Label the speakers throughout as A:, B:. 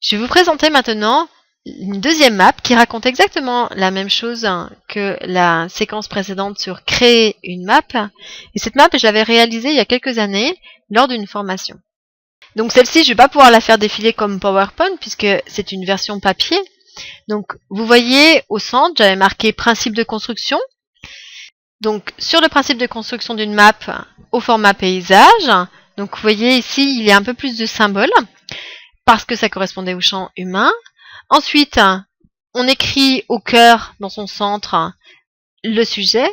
A: Je vais vous présenter maintenant une deuxième map qui raconte exactement la même chose que la séquence précédente sur créer une map. Et cette map, je l'avais réalisée il y a quelques années lors d'une formation. Donc celle-ci, je ne vais pas pouvoir la faire défiler comme PowerPoint puisque c'est une version papier. Donc vous voyez au centre, j'avais marqué principe de construction. Donc sur le principe de construction d'une map au format paysage, donc vous voyez ici, il y a un peu plus de symboles parce que ça correspondait au champ humain. Ensuite, on écrit au cœur, dans son centre, le sujet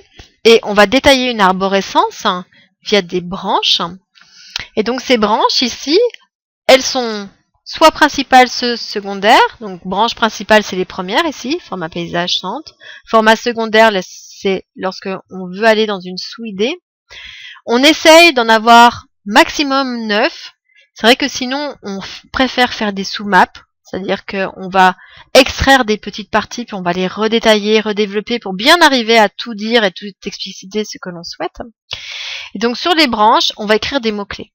A: et on va détailler une arborescence via des branches. Et donc ces branches ici, elles sont soit principales, soit secondaires. Donc branche principale, c'est les premières ici, format paysage centre. Format secondaire, c'est lorsque on veut aller dans une sous-idée. On essaye d'en avoir maximum 9. C'est vrai que sinon, on préfère faire des sous-maps. C'est-à-dire qu'on va extraire des petites parties, puis on va les redétailler, redévelopper pour bien arriver à tout dire et tout expliciter ce que l'on souhaite. Et donc sur les branches, on va écrire des mots-clés,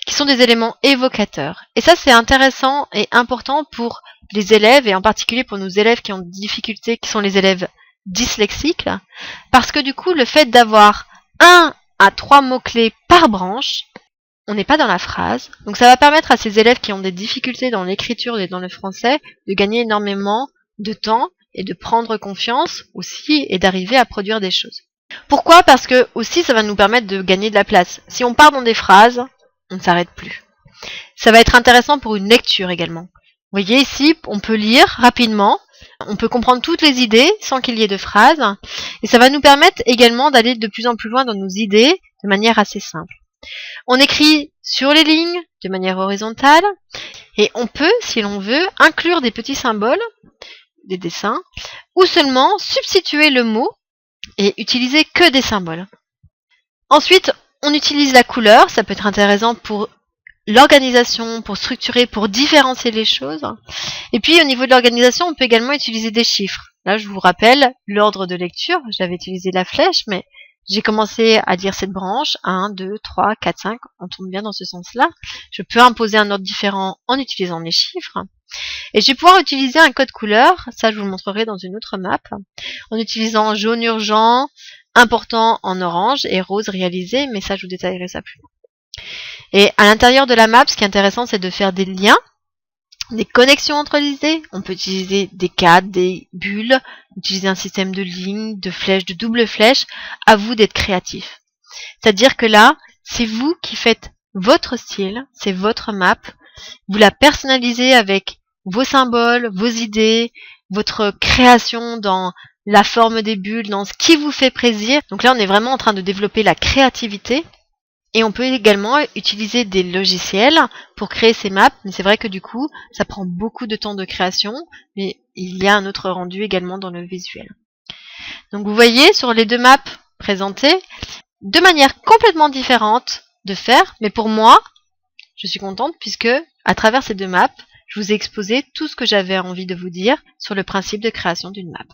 A: qui sont des éléments évocateurs. Et ça, c'est intéressant et important pour les élèves, et en particulier pour nos élèves qui ont des difficultés, qui sont les élèves dyslexiques, parce que du coup, le fait d'avoir 1 à 3 mots-clés par branche, on n'est pas dans la phrase. Donc ça va permettre à ces élèves qui ont des difficultés dans l'écriture et dans le français de gagner énormément de temps et de prendre confiance aussi et d'arriver à produire des choses. Pourquoi ? Parce que aussi ça va nous permettre de gagner de la place. Si on part dans des phrases, on ne s'arrête plus. Ça va être intéressant pour une lecture également. Vous voyez ici, on peut lire rapidement, on peut comprendre toutes les idées sans qu'il y ait de phrases, et ça va nous permettre également d'aller de plus en plus loin dans nos idées de manière assez simple. On écrit sur les lignes de manière horizontale et on peut, si l'on veut, inclure des petits symboles, des dessins, ou seulement substituer le mot et utiliser que des symboles. Ensuite, on utilise la couleur, ça peut être intéressant pour l'organisation, pour structurer, pour différencier les choses. Et puis au niveau de l'organisation, on peut également utiliser des chiffres. Là, je vous rappelle l'ordre de lecture, j'avais utilisé la flèche, mais j'ai commencé à lire cette branche, 1, 2, 3, 4, 5, on tourne bien dans ce sens-là. Je peux imposer un ordre différent en utilisant les chiffres. Et je vais pouvoir utiliser un code couleur, ça je vous le montrerai dans une autre map, en utilisant jaune urgent, important en orange et rose réalisé, mais ça je vous détaillerai ça plus loin. Et à l'intérieur de la map, ce qui est intéressant, c'est de faire des liens, des connexions entre les idées. On peut utiliser des cadres, des bulles, utiliser un système de lignes, de flèches, de double flèches. À vous d'être créatif. C'est-à-dire que là, c'est vous qui faites votre style, c'est votre map. Vous la personnalisez avec vos symboles, vos idées, votre création dans la forme des bulles, dans ce qui vous fait plaisir. Donc là, on est vraiment en train de développer la créativité. Et on peut également utiliser des logiciels pour créer ces maps, mais c'est vrai que du coup, ça prend beaucoup de temps de création, mais il y a un autre rendu également dans le visuel. Donc vous voyez, sur les deux maps présentées, deux manières complètement différentes de faire, mais pour moi, je suis contente puisque, à travers ces deux maps, je vous ai exposé tout ce que j'avais envie de vous dire sur le principe de création d'une map.